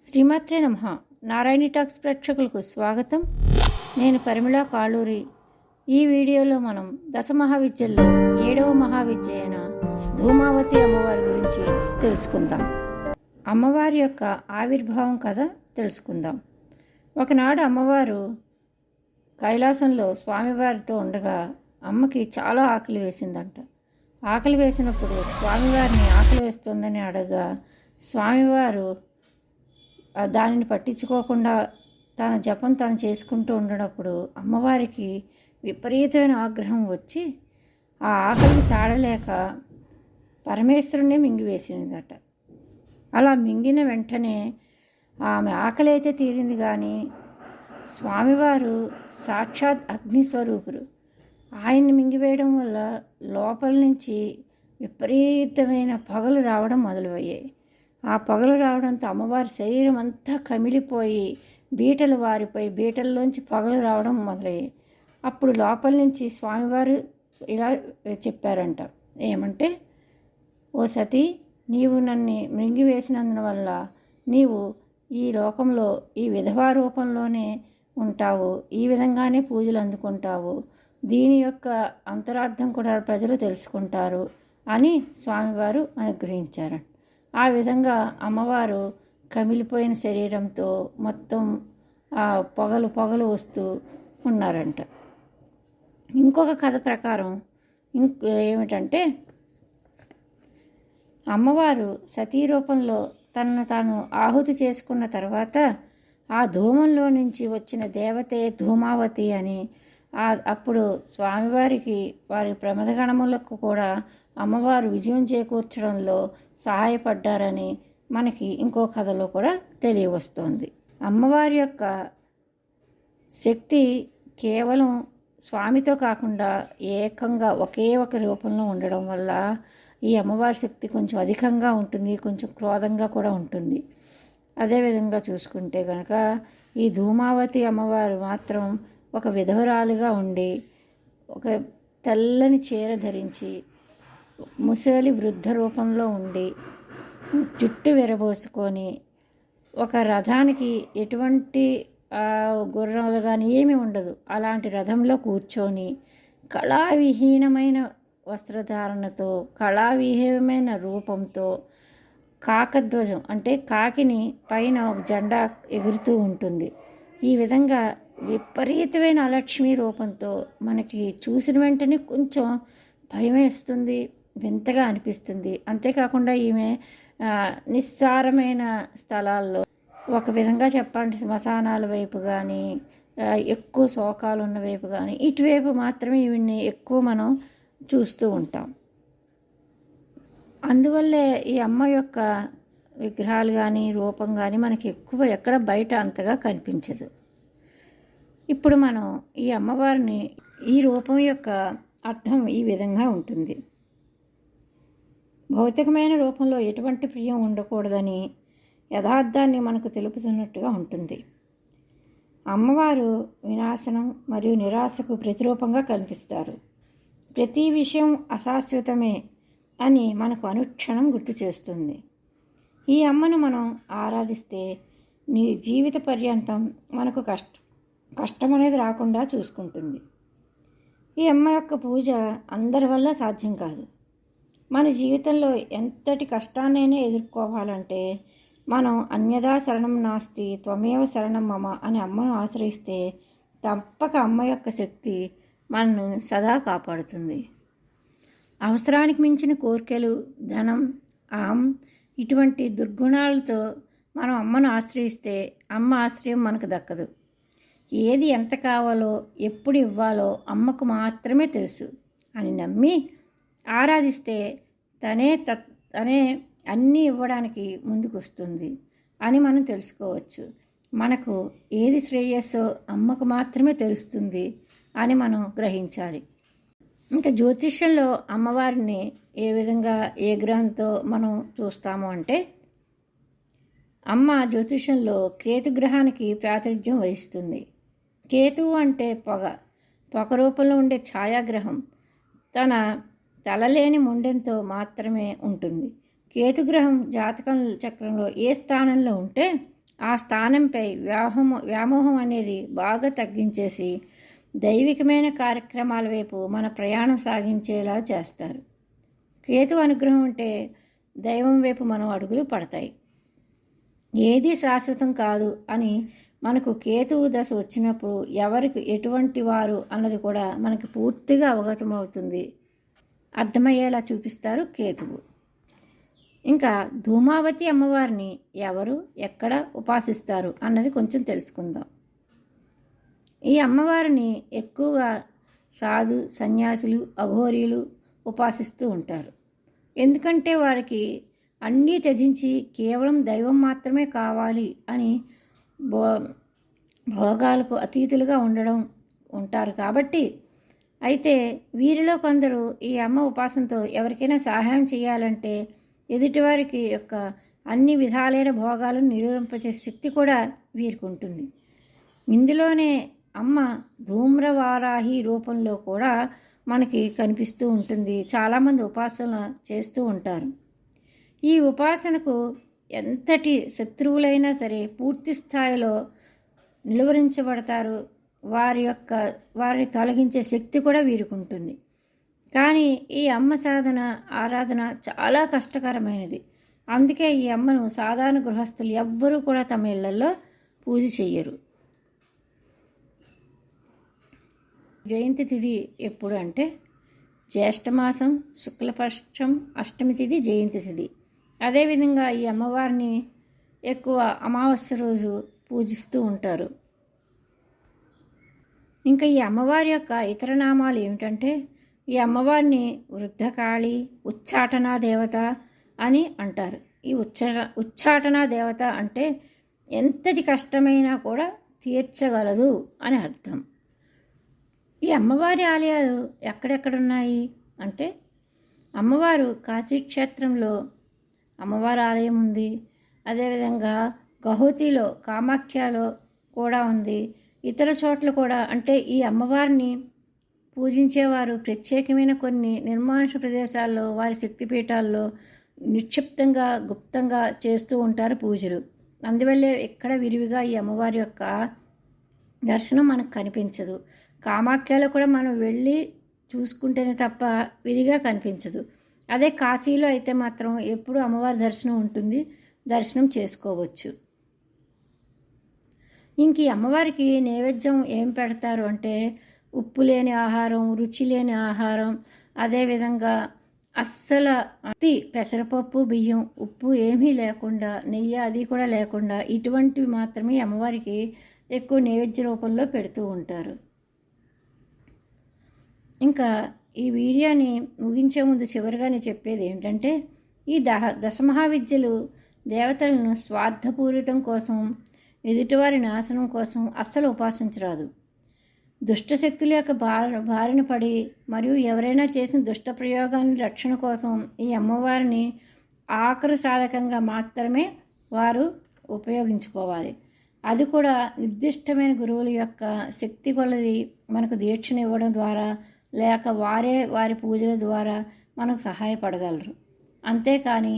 శ్రీమాత్రే నమః. నారాయణి టాక్స్ ప్రేక్షకులకు స్వాగతం. నేను పరిమళ కాళూరి. ఈ వీడియోలో మనం దశమహావిద్యల్లో 7వ మహావిద్య అయిన ధూమావతి అమ్మవారి గురించి తెలుసుకుందాం. అమ్మవారి యొక్క ఆవిర్భావం కథ తెలుసుకుందాం. ఒకనాడు అమ్మవారు కైలాసంలో స్వామివారితో ఉండగా అమ్మకి చాలా ఆకలి వేసిందంట. ఆకలి వేసినప్పుడు స్వామివారిని ఆకలి వేస్తుందని అడగగా స్వామివారు దానిని పట్టించుకోకుండా తన జపం తాను చేసుకుంటూ ఉండేటప్పుడు అమ్మవారికి విపరీతమైన ఆగ్రహం వచ్చి ఆ ఆకలిని తాళలేక పరమేశ్వరుణ్ణి మింగివేసిందట. అలా మింగిన వెంటనే ఆమె ఆకలి అయితే తీరింది, కానీ స్వామివారు సాక్షాత్ అగ్నిస్వరూపుడు. ఆయన్ని మింగివేయడం వల్ల లోపల నుంచి విపరీతమైన పొగలు రావడం మొదలయ్యాయి. ఆ పొగలు రావడంతో అమ్మవారి శరీరం అంతా కమిలిపోయి బీటలు వారిపోయి బీటల్లోంచి పొగలు రావడం మొదలయ్యాయి. అప్పుడు లోపల నుంచి స్వామివారు ఇలా చెప్పారంట, ఏమంటే, ఓ సతీ, నీవు నన్ను మృంగివేసినందువల్ల నీవు ఈ లోకంలో ఈ విధవా రూపంలోనే ఉంటావు, ఈ విధంగానే పూజలు అందుకుంటావు, దీని యొక్క అంతరార్థం కూడా ప్రజలు తెలుసుకుంటారు అని స్వామివారు అనుగ్రహించారంట. ఆ విధంగా అమ్మవారు కమిలిపోయిన శరీరంతో మొత్తం పొగలు వస్తూ ఉన్నారంట. ఇంకొక కథ ప్రకారం ఏమిటంటే, అమ్మవారు సతీ రూపంలో తనను తాను ఆహుతి చేసుకున్న తర్వాత ఆ ధూమంలో నుంచి వచ్చిన దేవతే ధూమావతి అని అప్పుడు స్వామివారికి వారి ప్రమదగణములకు కూడా అమ్మవారు విజయం చేకూర్చడంలో సహాయపడ్డారని మనకి ఇంకో కథలో కూడా తెలియవస్తోంది. అమ్మవారి యొక్క శక్తి కేవలం స్వామితో కాకుండా ఏకంగా ఒకే ఒక రూపంలో ఉండడం వల్ల ఈ అమ్మవారి శక్తి కొంచెం అధికంగా ఉంటుంది, కొంచెం క్రోధంగా కూడా ఉంటుంది. అదేవిధంగా చూసుకుంటే కనుక ఈ ధూమావతి అమ్మవారు మాత్రం ఒక విధవరాలుగా ఉండి ఒక తెల్లని చీర ధరించి ముసలి వృద్ధ రూపంలో ఉండి జుట్టు విరబోసుకొని ఒక రథానికి ఎటువంటి గుర్రాలు కానీ ఏమీ ఉండదు, అలాంటి రథంలో కూర్చొని కళావిహీనమైన వస్త్రధారణతో కళావిహీనమైన రూపంతో కాకధ్వజం అంటే కాకిని పైన ఒక జెండా ఎగురుతూ ఉంటుంది. ఈ విధంగా విపరీతమైన అలక్ష్మి రూపంతో మనకి చూసిన వెంటనే కొంచెం భయం వేస్తుంది, వింతగా అనిపిస్తుంది. అంతేకాకుండా ఈమె నిస్సారమైన స్థలాల్లో, ఒక విధంగా చెప్పాలంటే శ్మశానాల వైపు కానీ ఎక్కువ శోకాలు ఉన్న వైపు కానీ ఇటువైపు మాత్రమే ఈవిడ్ని ఎక్కువ మనం చూస్తూ ఉంటాం. అందువల్లే ఈ అమ్మ యొక్క విగ్రహాలు కానీ రూపం కానీ మనకి ఎక్కువ ఎక్కడ బయట అంతగా కనిపించదు. ఇప్పుడు మనం ఈ అమ్మవారిని, ఈ రూపం యొక్క అర్థం ఈ విధంగా ఉంటుంది. భౌతికమైన రూపంలో ఎటువంటి ప్రియం ఉండకూడదని యథార్థాన్ని మనకు తెలుపుతున్నట్టుగా ఉంటుంది. అమ్మవారు వినాశనం మరియు నిరాశకు ప్రతిరూపంగా కనిపిస్తారు. ప్రతి విషయం అశాశ్వతమే అని మనకు అనుక్షణం గుర్తు చేస్తుంది. ఈ అమ్మను మనం ఆరాధిస్తే నీ జీవిత పర్యంతం మనకు కష్టం అనేది రాకుండా చూసుకుంటుంది. ఈ అమ్మ యొక్క పూజ అందరి వల్ల సాధ్యం కాదు. మన జీవితంలో ఎంతటి కష్టాన్నైనా ఎదుర్కోవాలంటే మనం అన్యదా శరణం నాస్తి త్వమేవ శరణం మమ అని అమ్మను ఆశ్రయిస్తే తప్పక అమ్మ యొక్క శక్తి మనను సదా కాపాడుతుంది. అవసరానికి మించిన కోరికలు, ధనం, అహం ఇటువంటి దుర్గుణాలతో మనం అమ్మను ఆశ్రయిస్తే అమ్మ ఆశ్రయం మనకు దక్కదు. ఏది ఎంత కావాలో ఎప్పుడు ఇవ్వాలో అమ్మకు మాత్రమే తెలుసు అని నమ్మి ఆరాధిస్తే తనే అన్నీ ఇవ్వడానికి ముందుకు వస్తుంది అని మనం తెలుసుకోవచ్చు. మనకు ఏది శ్రేయస్సో అమ్మకు మాత్రమే తెలుస్తుంది అని మనం గ్రహించాలి. ఇంకా జ్యోతిష్యంలో అమ్మవారిని ఏ విధంగా ఏ గ్రహంతో మనం చూస్తాము అంటే, అమ్మ జ్యోతిష్యంలో కేతుగ్రహానికి ప్రాతినిధ్యం వహిస్తుంది. కేతువు అంటే పొగ రూపంలో ఉండే ఛాయాగ్రహం తన తలలేని మొండెంతో మాత్రమే ఉంటుంది. కేతుగ్రహం జాతకం చక్రంలో ఏ స్థానంలో ఉంటే ఆ స్థానంపై వ్యామోహం అనేది బాగా తగ్గించేసి దైవికమైన కార్యక్రమాల వైపు మన ప్రయాణం సాగించేలా చేస్తారు. కేతు అనుగ్రహం అంటే దైవం వైపు మనం అడుగులు పడతాయి. ఏది శాశ్వతం కాదు అని మనకు కేతువు దశ వచ్చినప్పుడు ఎవరికి ఎటువంటి వారు అన్నది కూడా మనకి పూర్తిగా అవగతమవుతుంది, అర్థమయ్యేలా చూపిస్తారు కేతువు. ఇంకా ధూమావతి అమ్మవారిని ఎవరు ఎక్కడ ఉపాసిస్తారు అన్నది కొంచెం తెలుసుకుందాం. ఈ అమ్మవారిని ఎక్కువగా సాధు సన్యాసులు అఘోరీలు ఉపాసిస్తూ ఉంటారు. ఎందుకంటే వారికి అన్నీ త్యజించి కేవలం దైవం మాత్రమే కావాలి అని భోగాలకు అతీతులుగా ఉంటారు కాబట్టి. అయితే వీరిలో కొందరు ఈ అమ్మ ఉపాసనతో ఎవరికైనా సహాయం చేయాలంటే ఎదుటివారికి యొక్క అన్ని విధాలైన భోగాలను నిలువరింపచేసే శక్తి కూడా వీరికి ఉంటుంది. ఇందులోనే అమ్మ ధూమ్రవారాహి రూపంలో కూడా మనకి కనిపిస్తూ ఉంటుంది. చాలామంది ఉపాసన చేస్తూ ఉంటారు. ఈ ఉపాసనకు ఎంతటి శత్రువులైనా సరే పూర్తి స్థాయిలో నిలువరించబడతారు. వారిని తొలగించే శక్తి కూడా వీరికి ఉంటుంది. కానీ ఈ అమ్మ ఆరాధన చాలా కష్టకరమైనది. అందుకే ఈ అమ్మను సాధారణ గృహస్థులు ఎవ్వరూ కూడా తమ ఇళ్లలో పూజ చెయ్యరు. జయంతి తిథి ఎప్పుడు అంటే జ్యేష్ఠమాసం శుక్లపక్షం అష్టమి తిథి జయంతి తిథి. అదేవిధంగా ఈ అమ్మవారిని ఎక్కువ అమావాస్య రోజు పూజిస్తూ ఉంటారు. ఇంకా ఈ అమ్మవారి యొక్క ఇతర నామాలు ఏమిటంటే ఈ అమ్మవారిని వృద్ధకాళి, ఉచ్చాటనా దేవత అని అంటారు. ఈ ఉచ్చాటనా దేవత అంటే ఎంతటి కష్టమైనా కూడా తీర్చగలదు అని అర్థం. ఈ అమ్మవారి ఆలయాలు ఎక్కడెక్కడున్నాయి అంటే అమ్మవారు కాశీక్షేత్రంలో అమ్మవారి ఆలయం ఉంది. అదేవిధంగా గౌహతిలో కామాఖ్యలో కూడా ఉంది. ఇతర చోట్ల కూడా అంటే ఈ అమ్మవారిని పూజించేవారు ప్రత్యేకమైన కొన్ని నిర్మానుష ప్రదేశాల్లో వారి శక్తిపీఠాల్లో నిక్షిప్తంగా గుప్తంగా చేస్తూ ఉంటారు పూజలు. అందువల్లే ఇక్కడ విరివిగా ఈ అమ్మవారి యొక్క దర్శనం మనకు కనిపించదు. కామాఖ్యలో కూడా మనం వెళ్ళి చూసుకుంటేనే తప్ప విరిగా కనిపించదు. అదే కాశీలో అయితే మాత్రం ఎప్పుడు అమ్మవారి దర్శనం ఉంటుంది, దర్శనం చేసుకోవచ్చు. ఇంక ఈ అమ్మవారికి నైవేద్యం ఏం పెడతారు అంటే ఉప్పు లేని ఆహారం, రుచి లేని ఆహారం, అదేవిధంగా అస్సలు పెసరపప్పు, బియ్యం, ఉప్పు ఏమీ లేకుండా, నెయ్యి అది కూడా లేకుండా ఇటువంటివి మాత్రమే అమ్మవారికి ఎక్కువ నైవేద్య రూపంలో పెడుతూ ఉంటారు. ఇంకా ఈ వీడియోని ముగించే ముందు చివరిగా నేను చెప్పేది ఏమిటంటే ఈ దశమహావిద్యలు దేవతలను స్వార్థపూరితం కోసం, ఎదుటివారి నాశనం కోసం అస్సలు ఉపాసించరాదు. దుష్టశక్తుల యొక్క బారిన పడి మరియు ఎవరైనా చేసిన దుష్ట ప్రయోగాన్ని రక్షణ కోసం ఈ అమ్మవారిని ఆఖరి సాధకంగా మాత్రమే వారు ఉపయోగించుకోవాలి. అది కూడా నిర్దిష్టమైన గురువుల యొక్క శక్తి కొలది మనకు దీక్షను ఇవ్వడం ద్వారా లేక వారి పూజల ద్వారా మనకు సహాయపడగలరు. అంతేకాని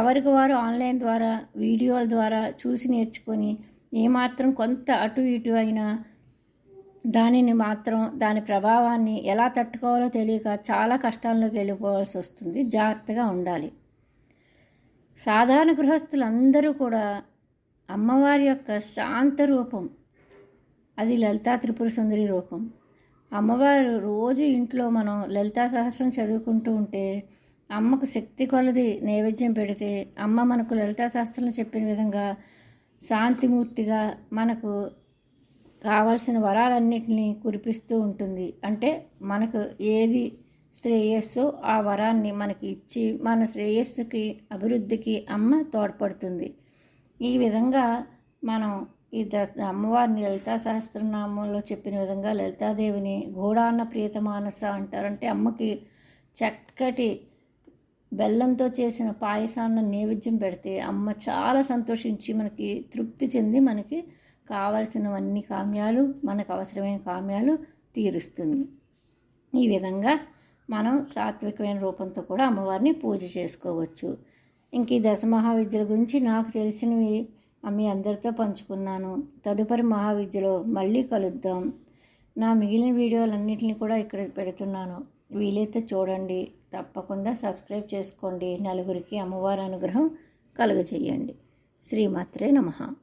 ఎవరికి వారు ఆన్లైన్ ద్వారా వీడియోల ద్వారా చూసి నేర్చుకొని ఏమాత్రం కొంత అటు ఇటు అయినా దాని ప్రభావాన్ని ఎలా తట్టుకోవాలో తెలియక చాలా కష్టాల్లోకి వెళ్ళిపోవాల్సి వస్తుంది. జాగ్రత్తగా ఉండాలి. సాధారణ గృహస్థులందరూ కూడా అమ్మవారి యొక్క శాంత రూపం, అది లలితా త్రిపుర సుందరి రూపం. అమ్మవారు రోజు ఇంట్లో మనం లలితా సహస్రం చదువుకుంటూ ఉంటే అమ్మకు శక్తి కొలది నైవేద్యం పెడితే అమ్మ మనకు లలితా శాస్త్రంలో చెప్పిన విధంగా శాంతిమూర్తిగా మనకు కావాల్సిన వరాలన్నింటినీ కురిపిస్తూ ఉంటుంది. అంటే మనకు ఏది శ్రేయస్సో ఆ వరాన్ని మనకి ఇచ్చి మన శ్రేయస్సుకి అభివృద్ధికి అమ్మ తోడ్పడుతుంది. ఈ విధంగా మనం ఈ అమ్మవారిని లలితా సహస్రనామంలో చెప్పిన విధంగా లలితాదేవిని గూఢాన్న ప్రియతమానస అంటారు. అంటే అమ్మకి చక్కటి బెల్లంతో చేసిన పాయసాన్ని నైవేద్యం పెడితే అమ్మ చాలా సంతోషించి మనకి తృప్తి చెంది మనకి కావలసినవన్నీ కామ్యాలు, మనకు అవసరమైన కామ్యాలు తీరుస్తుంది. ఈ విధంగా మనం సాత్వికమైన రూపంతో కూడా అమ్మవారిని పూజ చేసుకోవచ్చు. ఇంక ఈ దశమహావిద్యల గురించి నాకు తెలిసినవి మీ అందరితో పంచుకున్నాను. తదుపరి మహావిద్యలో మళ్ళీ కలుద్దాం. నా మిగిలిన వీడియోలన్నింటినీ కూడా ఇక్కడ పెడుతున్నాను. వీలైతే చూడండి. తప్పకుండా సబ్స్క్రైబ్ చేసుకోండి. నలుగురికి అమ్మవారి అనుగ్రహం కలుగజేయండి. శ్రీమాత్రే నమః.